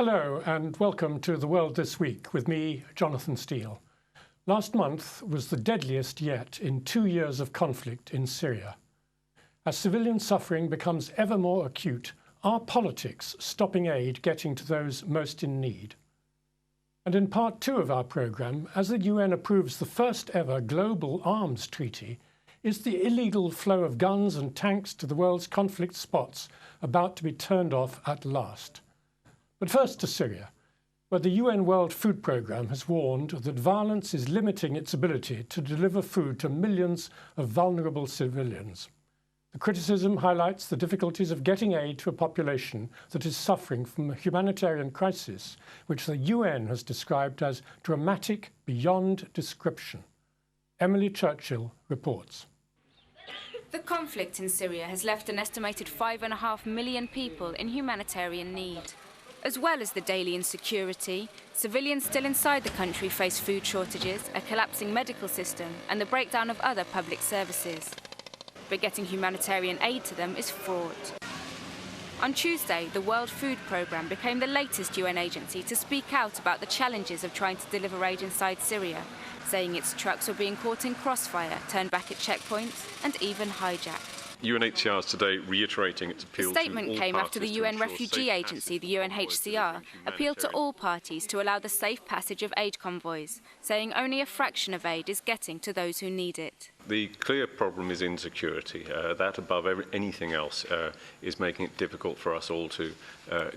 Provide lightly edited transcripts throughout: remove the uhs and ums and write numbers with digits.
Hello and welcome to The World This Week with me, Jonathan Steele. Last month was the deadliest yet in 2 years of conflict in Syria. As civilian suffering becomes ever more acute, are politics stopping aid getting to those most in need? And in part 2 of our programme, as the UN approves the first ever global arms treaty, is the illegal flow of guns and tanks to the world's conflict spots about to be turned off at last? But first to Syria, where the UN World Food Programme has warned that violence is limiting its ability to deliver food to millions of vulnerable civilians. The criticism highlights the difficulties of getting aid to a population that is suffering from a humanitarian crisis, which the UN has described as dramatic beyond description. Emily Churchill reports. The conflict in Syria has left an estimated 5.5 million people in humanitarian need. As well as the daily insecurity, civilians still inside the country face food shortages, a collapsing medical system, and the breakdown of other public services. But getting humanitarian aid to them is fraught. On Tuesday, the World Food Programme became the latest UN agency to speak out about the challenges of trying to deliver aid inside Syria, saying its trucks were being caught in crossfire, turned back at checkpoints, and even hijacked. UNHCR is today reiterating its appeal The statement to all came after the parties UN to ensure refugee safe agency, the passage of convoys UNHCR, delivering appealed to humanitarian all parties to allow the safe passage of aid convoys, saying only a fraction of aid is getting to those who need it. The clear problem is insecurity. That, above anything else, is making it difficult for us all to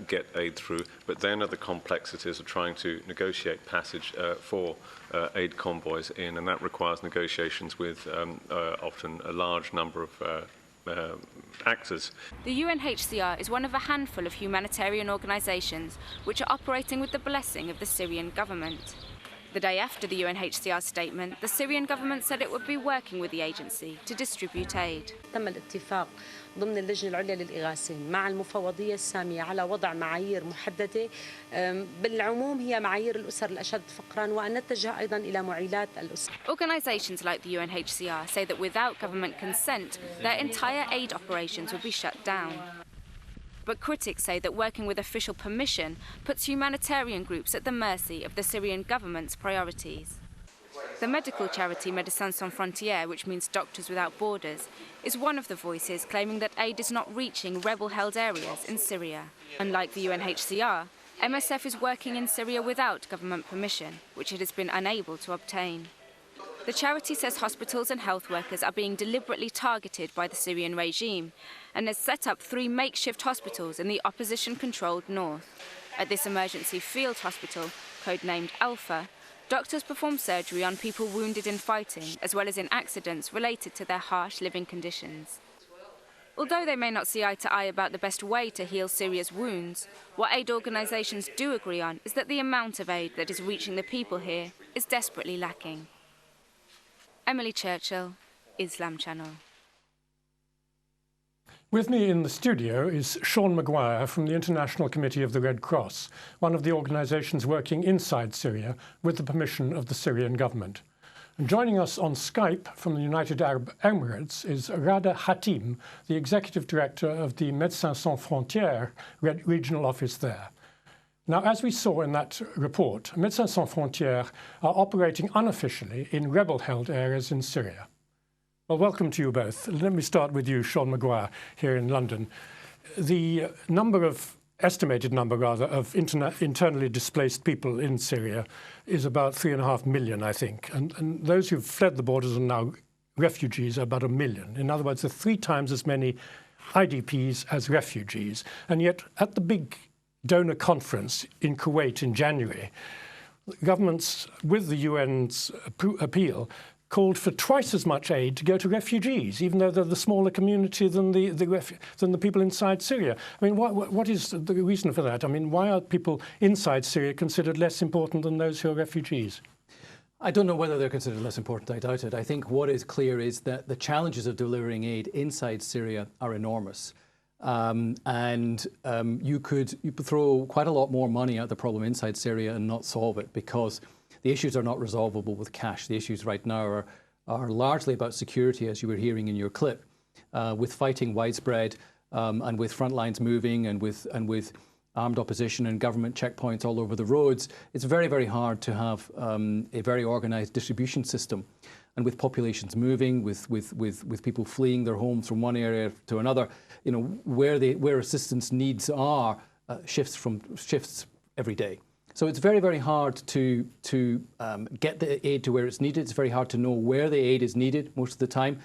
get aid through. But then are the complexities of trying to negotiate passage for aid convoys in, and that requires negotiations with often a large number of actors. The UNHCR is one of a handful of humanitarian organisations which are operating with the blessing of the Syrian government. The day after the UNHCR statement, the Syrian government said it would be working with the agency to distribute aid. تم الاتفاق ضمن اللجنة العليا للإغاثة مع المفوضية السامية على وضع معايير محددة بالعموم هي معايير الأسر الأشد فقراً وأن نتجه أيضاً إلى معيلات الأسر. Organisations like the UNHCR say that without government consent, their entire aid operations would be shut down. But critics say that working with official permission puts humanitarian groups at the mercy of the Syrian government's priorities. The medical charity Médecins Sans Frontières, which means Doctors Without Borders, is one of the voices claiming that aid is not reaching rebel-held areas in Syria. Unlike the UNHCR, MSF is working in Syria without government permission, which it has been unable to obtain. The charity says hospitals and health workers are being deliberately targeted by the Syrian regime and has set up 3 makeshift hospitals in the opposition-controlled north. At this emergency field hospital, codenamed Alpha, doctors perform surgery on people wounded in fighting, as well as in accidents related to their harsh living conditions. Although they may not see eye to eye about the best way to heal Syria's wounds, what aid organisations do agree on is that the amount of aid that is reaching the people here is desperately lacking. Emily Churchill, Islam Channel. With me in the studio is Sean Maguire from the International Committee of the Red Cross, one of the organisations working inside Syria with the permission of the Syrian government. And joining us on Skype from the United Arab Emirates is Ghada Hatim, the Executive Director of the Médecins Sans Frontières regional office there. Now, as we saw in that report, Médecins Sans Frontières are operating unofficially in rebel-held areas in Syria. Well, welcome to you both. Let me start with you, Sean Maguire, here in London. The estimated number of internally displaced people in Syria is about 3.5 million, I think. And those who've fled the borders and now refugees are about 1 million. In other words, there are 3 times as many IDPs as refugees. And yet, at the big donor conference in Kuwait in January, governments, with the UN's appeal, called for twice as much aid to go to refugees, even though they're the smaller community than the people inside Syria. I mean, what is the reason for that? I mean, why are people inside Syria considered less important than those who are refugees? I don't know whether they're considered less important. I doubt it. I think what is clear is that the challenges of delivering aid inside Syria are enormous. You could throw quite a lot more money at the problem inside Syria and not solve it, because the issues are not resolvable with cash. The issues right now are largely about security, as you were hearing in your clip, with fighting widespread and with front lines moving and with armed opposition and government checkpoints all over the roads, it's very, very hard to have a very organised distribution system. And with populations moving, with people fleeing their homes from one area to another, you know, where assistance needs are, shifts every day. So it's very, very hard to get the aid to where it's needed. It's very hard to know where the aid is needed most of the time.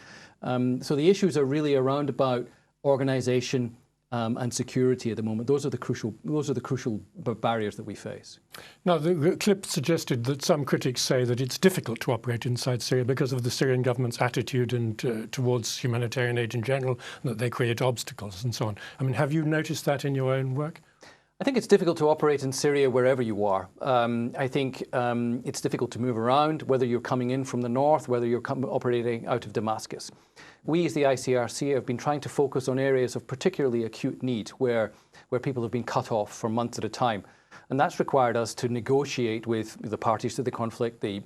So the issues are really around about organisation and security at the moment. Those are the crucial barriers that we face. Now, the clip suggested that some critics say that it's difficult to operate inside Syria because of the Syrian government's attitude and towards humanitarian aid in general, and that they create obstacles and so on. I mean, have you noticed that in your own work? I think it's difficult to operate in Syria wherever you are. I think it's difficult to move around, whether you're coming in from the north, whether you're operating out of Damascus. We as the ICRC have been trying to focus on areas of particularly acute need where people have been cut off for months at a time. And that's required us to negotiate with the parties to the conflict, the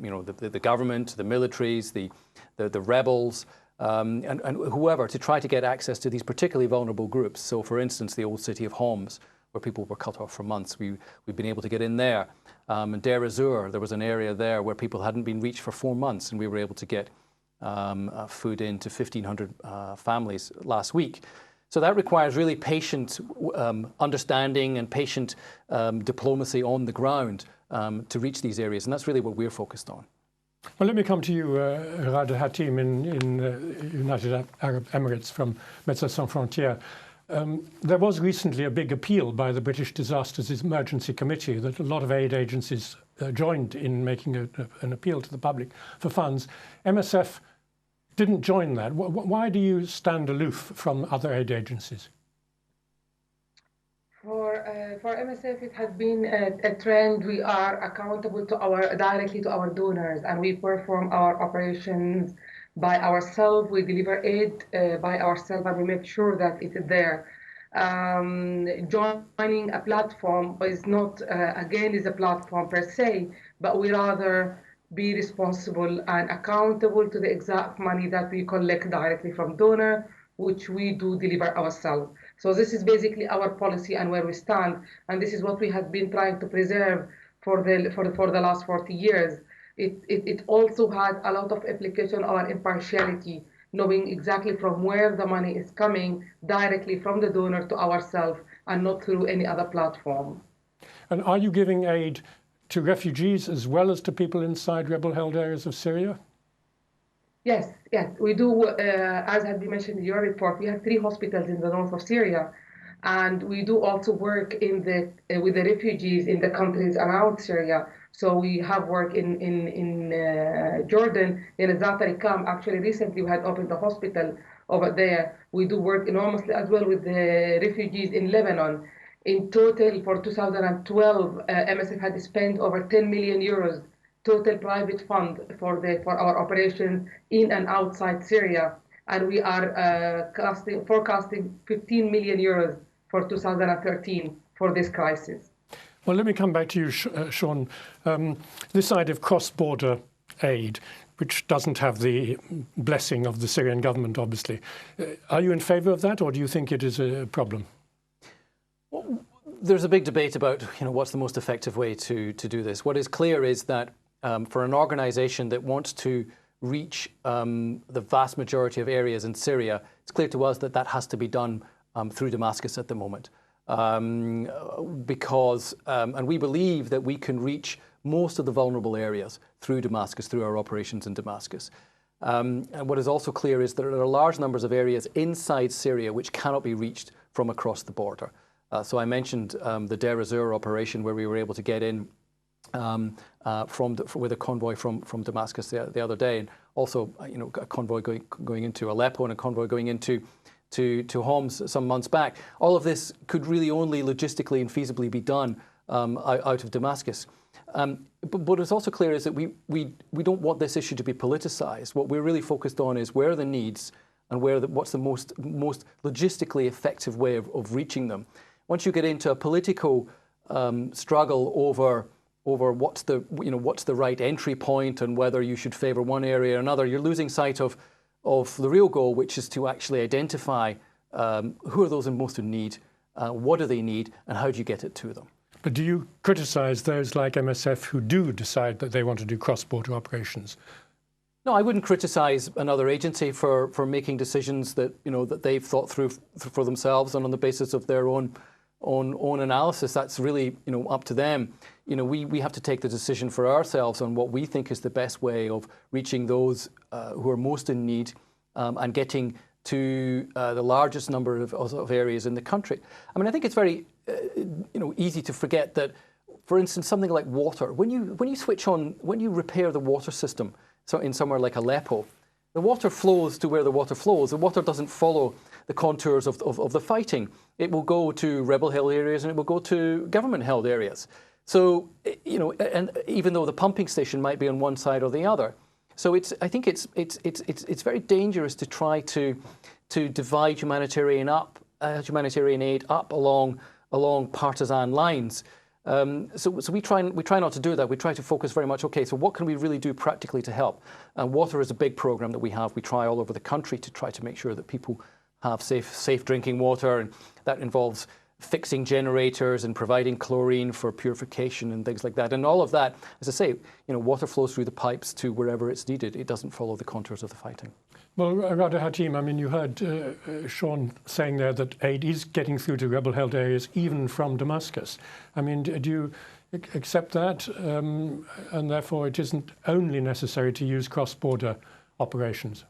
government, the militaries, the rebels, and whoever, to try to get access to these particularly vulnerable groups. So for instance, the old city of Homs, where people were cut off for months, we've been able to get in there. In Deir ez-Zor, there was an area there where people hadn't been reached for 4 months, and we were able to get food into 1,500 families last week. So that requires really patient understanding and patient diplomacy on the ground to reach these areas, and that's really what we're focused on. Well, let me come to you, Ghada Hatim, in United Arab Emirates from Médecins Sans Frontières. There was recently a big appeal by the British Disasters Emergency Committee that a lot of aid agencies joined in making an appeal to the public for funds. MSF didn't join that. Why do you stand aloof from other aid agencies? For MSF, it has been a trend. We are accountable directly to our donors, and we perform our operations by ourselves. We deliver aid by ourselves, and we make sure that it is there. Joining a platform is not, again, is a platform per se, but we rather be responsible and accountable to the exact money that we collect directly from donor, which we do deliver ourselves. So this is basically our policy and where we stand, and this is what we have been trying to preserve for the last 40 years. It also has a lot of application on impartiality, knowing exactly from where the money is coming directly from the donor to ourselves and not through any other platform. And are you giving aid to refugees as well as to people inside rebel-held areas of Syria? Yes, we do. As had been mentioned in your report, we have 3 hospitals in the north of Syria, and we do also work with the refugees in the countries around Syria. So we have work in Jordan, in a Zatari camp. Actually, recently we had opened a hospital over there. We do work enormously as well with the refugees in Lebanon. In total, for 2012, MSF had spent over 10 million euros total private fund for our operations in and outside Syria, and we are forecasting 15 million euros for 2013 for this crisis. Well, let me come back to you, Sean. This side of cross-border aid, which doesn't have the blessing of the Syrian government, obviously. Are you in favour of that, or do you think it is a problem? Well, there's a big debate about what's the most effective way to do this. What is clear is that for an organisation that wants to reach the vast majority of areas in Syria, it's clear to us that that has to be done through Damascus at the moment. Because we believe that we can reach most of the vulnerable areas through Damascus, through our operations in Damascus. And what is also clear is that there are large numbers of areas inside Syria which cannot be reached from across the border. So I mentioned the Deir ez-Zor operation, where we were able to get in with a convoy from Damascus the other day, and also a convoy going into Aleppo and a convoy going into Homs some months back. All of this could really only logistically and feasibly be done out of Damascus. But what is also clear is that we don't want this issue to be politicized. What we're really focused on is where are the needs and what's the most logistically effective way of reaching them. Once you get into a political struggle over what's the right entry point and whether you should favour one area or another, you're losing sight of the real goal, which is to actually identify who are those in most in need, what do they need, and how do you get it to them. But do you criticise those like MSF who do decide that they want to do cross-border operations? No, I wouldn't criticise another agency for making decisions that that they've thought through for themselves and on the basis of their own analysis. That's really up to them. We have to take the decision for ourselves on what we think is the best way of reaching those who are most in need and getting to the largest number of areas in the country. I mean, I think it's very easy to forget that, for instance, something like water. When you switch on, when you repair the water system, so in somewhere like Aleppo, the water flows to where the water flows. The water doesn't follow the contours of the fighting. It will go to rebel-held areas and it will go to government-held areas. So, and even though the pumping station might be on one side or the other. So I think it's very dangerous to try to divide humanitarian aid up along partisan lines. So we try not to do that. We try to focus very much, okay, so what can we really do practically to help? Water is a big program that we have. We try all over the country to try to make sure that people have safe drinking water, and that involves fixing generators and providing chlorine for purification and things like that. And all of that, as I say, water flows through the pipes to wherever it's needed. It doesn't follow the contours of the fighting. Well, Ghada, Hatim, I mean, you heard Sean saying there that aid is getting through to rebel-held areas, even from Damascus. I mean, do you accept that? And therefore, it isn't only necessary to use cross-border operations?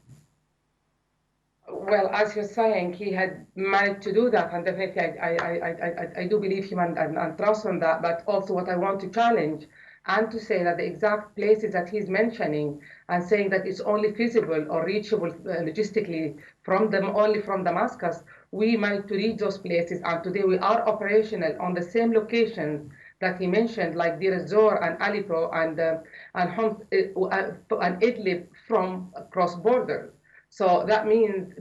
Well, as you're saying, he had managed to do that, and definitely I do believe him and trust on that. But also what I want to challenge and to say that the exact places that he's mentioning and saying that it's only feasible or reachable logistically only from Damascus, we managed to reach those places, and today we are operational on the same locations that he mentioned, like Deir ez-Zor and Aleppo and Idlib from cross-border. So that means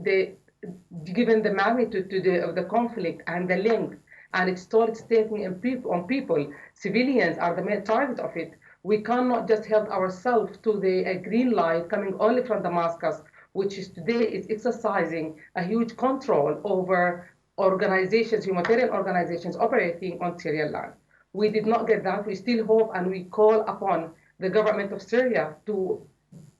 given the magnitude of the conflict and the length and its toll it's taking on people, civilians are the main target of it. We cannot just help ourselves to the green light coming only from Damascus, which is today is exercising a huge control over humanitarian organizations operating on Syrian land. We did not get that. We still hope and we call upon the government of Syria to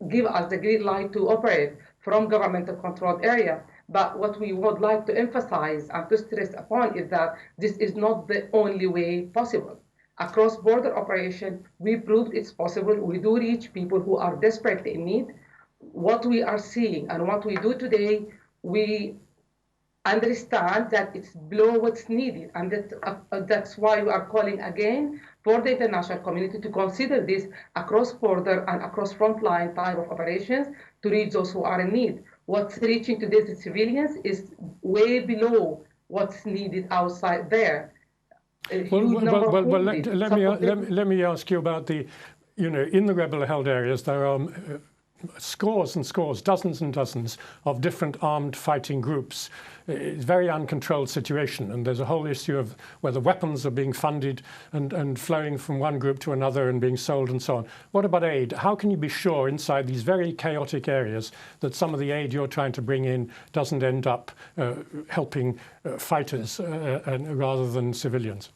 give us the green light to operate from government-controlled area. But what we would like to emphasize and to stress upon is that this is not the only way possible. A cross-border operation, we proved it's possible. We do reach people who are desperately in need. What we are seeing and what we do today, we understand that it's below what's needed. And that's why we are calling again for the international community to consider this a cross-border and across frontline type of operations to reach those who are in need. What's reaching to these civilians is way below what's needed outside there. Let me ask you about the, in the rebel-held areas, there are scores and scores, dozens and dozens of different armed fighting groups. It's a very uncontrolled situation, and there's a whole issue of whether weapons are being funded and flowing from one group to another and being sold and so on. What about aid? How can you be sure inside these very chaotic areas that some of the aid you're trying to bring in doesn't end up helping fighters rather than civilians?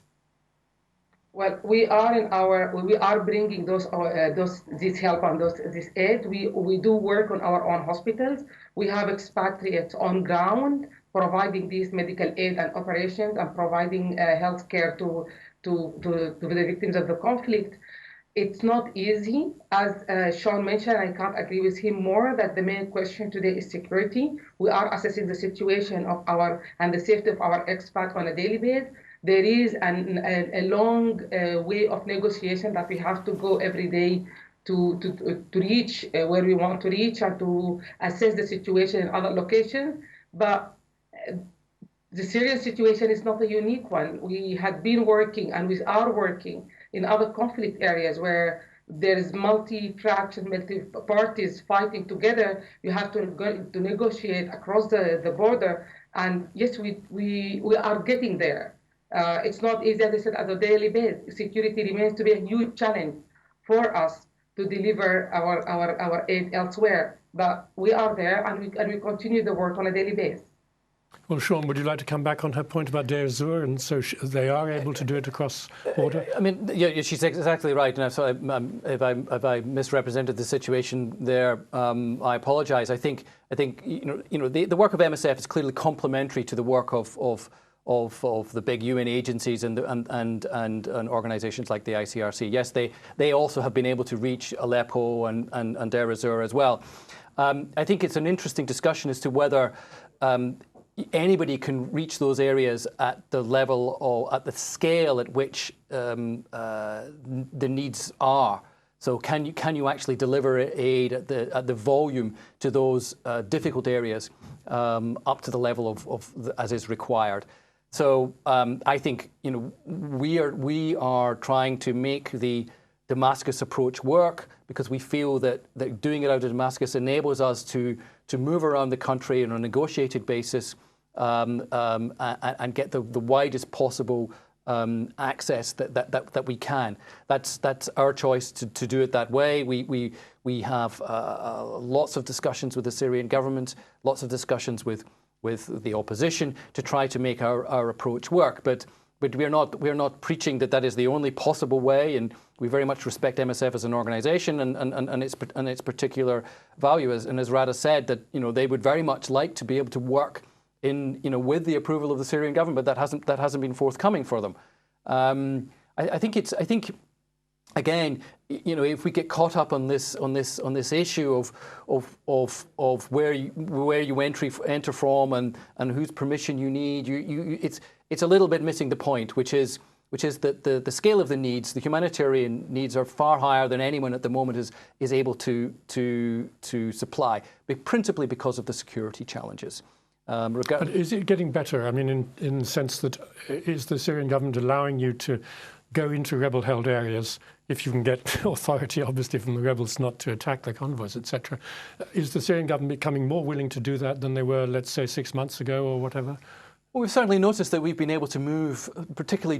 Well, we are bringing this help and this aid. We do work on our own hospitals. We have expatriates on ground providing these medical aid and operations and providing health care to the victims of the conflict. It's not easy, as Sean mentioned. I can't agree with him more that the main question today is security. We are assessing the situation of and the safety of our expats on a daily basis. There is a long way of negotiation that we have to go every day to reach where we want to reach and to assess the situation in other locations. But the Syrian situation is not a unique one. We had been working and we are working in other conflict areas where there is multi-faction, multi-parties fighting together. You have to negotiate across the border. And yes, we are getting there. It's not easy, as I said, on a daily basis. Security remains to be a huge challenge for us to deliver our aid elsewhere. But we are there, and we continue the work on a daily basis. Well, Sean, would you like to come back on her point about Deir ez-Zor, and so they are able to do it across border? I mean, yeah, she's exactly right. And so if I misrepresented the situation there, I apologise. I think the work of MSF is clearly complementary to the work of the big UN agencies and organisations like the ICRC. Yes, they also have been able to reach Aleppo and Deir ez-Zor as well. I think it's an interesting discussion as to whether anybody can reach those areas at the level or at the scale at which the needs are. So can you actually deliver aid at the volume to those difficult areas up to the level as is required? So I think we are trying to make the Damascus approach work, because we feel that doing it out of Damascus enables us to move around the country on a negotiated basis and get the widest possible access that we can. That's our choice to do it that way. We have lots of discussions with the Syrian government, lots of discussions with the opposition to try to make our approach work. But we're not preaching that is the only possible way, and we very much respect MSF as an organisation and its particular value. As Ghada said, that they would very much like to be able to work with the approval of the Syrian government, but that hasn't been forthcoming for them. I think again, if we get caught up on this issue of where you enter from and whose permission you need, it's a little bit missing the point, which is that the scale of the needs, the humanitarian needs, are far higher than anyone at the moment is able to supply, but principally because of the security challenges. But is it getting better? I mean, in the sense that is the Syrian government allowing you to go into rebel-held areas if you can get authority, obviously, from the rebels not to attack the convoys, etc.? Is the Syrian government becoming more willing to do that than they were, let's say, 6 months ago or whatever? Well, we've certainly noticed that we've been able to move, particularly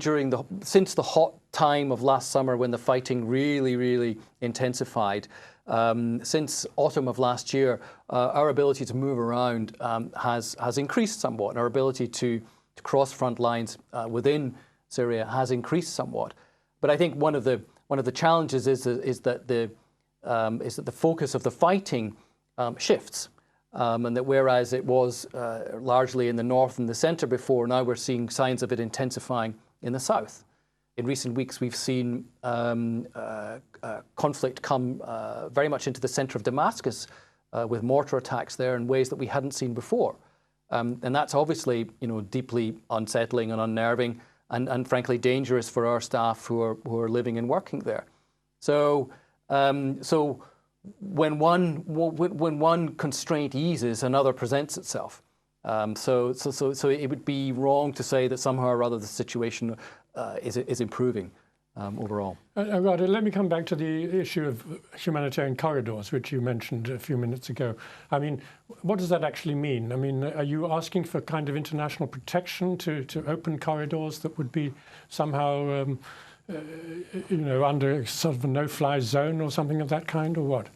since the hot time of last summer when the fighting really, really intensified. Since autumn of last year, our ability to move around has increased somewhat, and our ability to cross front lines within Syria has increased somewhat. But I think one of the challenges is that the focus of the fighting shifts. And that whereas it was largely in the north and the centre before, now we're seeing signs of it intensifying in the south. In recent weeks, we've seen conflict come very much into the centre of Damascus with mortar attacks there in ways that we hadn't seen before. And that's obviously, deeply unsettling and unnerving and frankly dangerous for our staff who are living and working there. So when one constraint eases, another presents itself. So it would be wrong to say that somehow or other the situation is improving overall. Ghada, let me come back to the issue of humanitarian corridors, which you mentioned a few minutes ago. I mean, what does that actually mean? I mean, are you asking for kind of international protection to open corridors that would be somehow under sort of a no-fly zone or something of that kind, or what?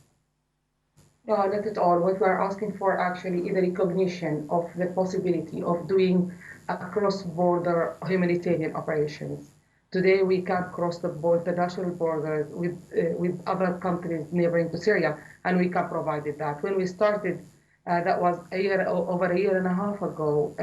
No, not at all. What we're asking for actually is a recognition of the possibility of doing cross-border humanitarian operations. Today, we can't cross the national borders with other countries neighboring to Syria, and we can't provide that. When we started, that was over a year and a half ago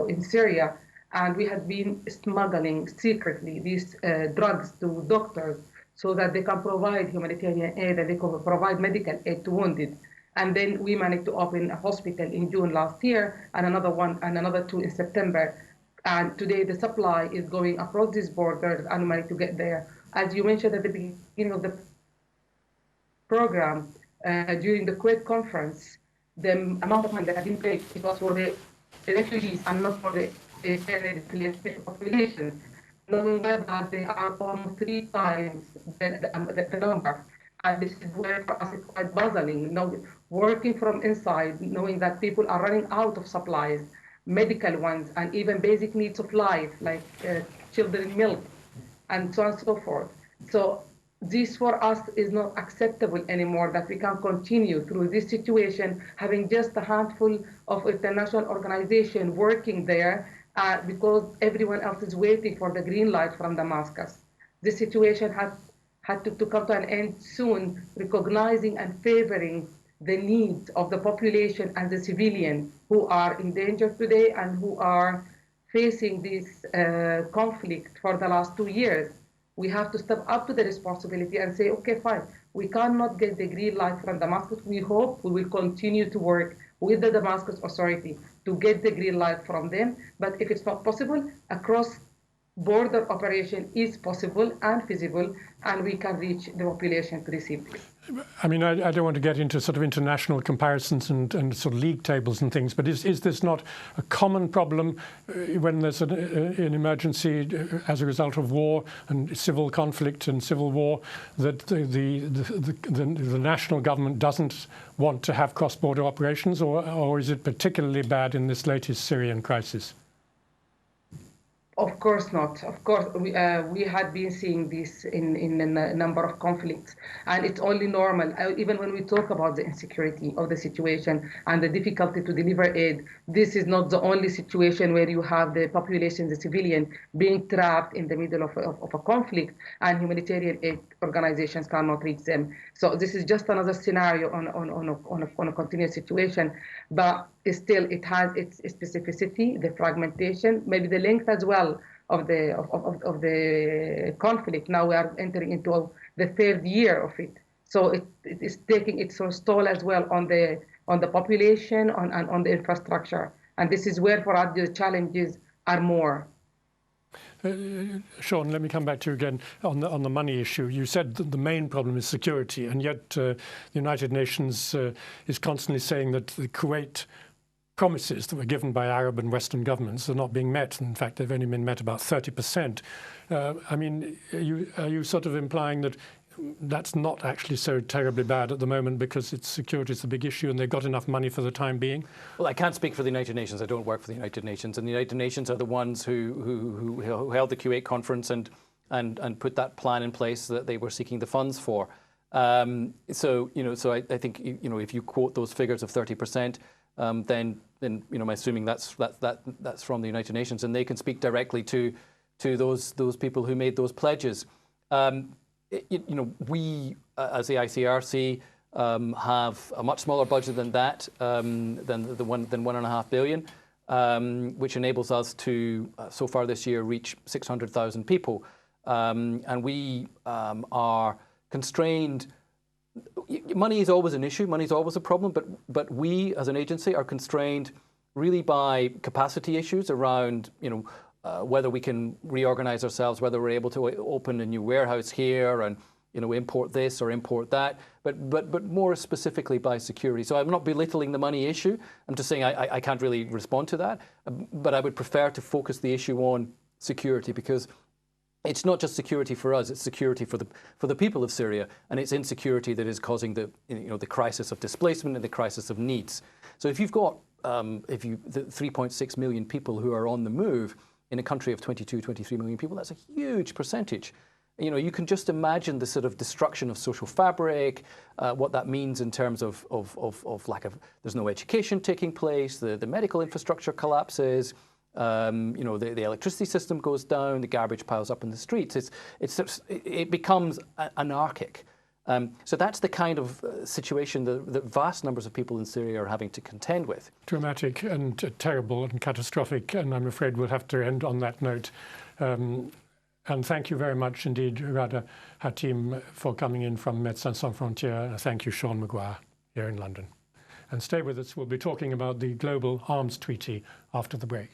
in Syria, and we had been smuggling secretly these drugs to doctors so that they can provide humanitarian aid and they can provide medical aid to wounded. And then we managed to open a hospital in June last year and another two in September. And today the supply is going across these borders and we managed to get there. As you mentioned at the beginning of the program, during the Kuwait conference, the amount of money that had been paid, it was for the refugees and not for the population. Knowing that they are almost 3 times the number. And this is where for us it's quite puzzling. Working from inside, knowing that people are running out of supplies, medical ones, and even basic needs of life, like children milk, and so on and so forth. So this for us is not acceptable anymore, that we can continue through this situation having just a handful of international organizations working there because everyone else is waiting for the green light from Damascus. This situation had to come to an end soon, recognizing and favoring the needs of the population and the civilians who are in danger today and who are facing this conflict for the last 2 years. We have to step up to the responsibility and say, okay, fine, we cannot get the green light from Damascus. We hope we will continue to work with the Damascus Authority to get the green light from them. But if it's not possible, across border operation is possible and feasible, and we can reach the population to receive this. I mean, I don't want to get into sort of international comparisons and sort of league tables and things, but is this not a common problem when there's an emergency as a result of war and civil conflict and civil war, that the national government doesn't want to have cross-border operations, or is it particularly bad in this latest Syrian crisis? Of course not. Of course, we had been seeing this in a number of conflicts, and it's only normal. Even when we talk about the insecurity of the situation and the difficulty to deliver aid, this is not the only situation where you have the population, the civilian, being trapped in the middle of a conflict, and humanitarian aid organizations cannot reach them. So this is just another scenario on a continuous situation, but still it has its specificity, the fragmentation, maybe the length as well of the conflict. Now we are entering into the 3rd year of it, so it is taking its toll as well on the population, on the infrastructure, and this is where for us the challenges are more. Sean, let me come back to you again on the money issue. You said that the main problem is security, and yet the United Nations is constantly saying that the Kuwait promises that were given by Arab and Western governments are not being met. In fact, they've only been met about 30%. I mean, are you sort of implying that that's not actually so terribly bad at the moment because security is the big issue and they've got enough money for the time being? Well, I can't speak for the United Nations. I don't work for the United Nations, and the United Nations are the ones who held the Kuwait conference and put that plan in place that they were seeking the funds for. So I think if you quote those figures of 30%. Then I'm assuming that's from the United Nations, and they can speak directly to those people who made those pledges. We as the ICRC have a much smaller budget than that, than 1.5 billion, which enables us to so far this year reach 600,000 people, and we are constrained. Money is always an issue, money is always a problem, but we as an agency are constrained really by capacity issues around, whether we can reorganize ourselves, whether we're able to open a new warehouse here and, import this or import that, but more specifically by security. So I'm not belittling the money issue. I'm just saying I can't really respond to that, but I would prefer to focus the issue on security, because it's not just security for us; it's security for the people of Syria, and it's insecurity that is causing the crisis of displacement and the crisis of needs. So if you've got the 3.6 million people who are on the move in a country of 23 million people, that's a huge percentage. You can just imagine the sort of destruction of social fabric, what that means in terms of lack of. There's no education taking place. The medical infrastructure collapses. The electricity system goes down, the garbage piles up in the streets. It becomes anarchic. So that's the kind of situation that vast numbers of people in Syria are having to contend with. Dramatic and terrible and catastrophic, and I'm afraid we'll have to end on that note. And thank you very much indeed, Ghada, Hatim, for coming in from Médecins Sans Frontières. Thank you, Sean Maguire, here in London. And stay with us, we'll be talking about the Global Arms Treaty after the break.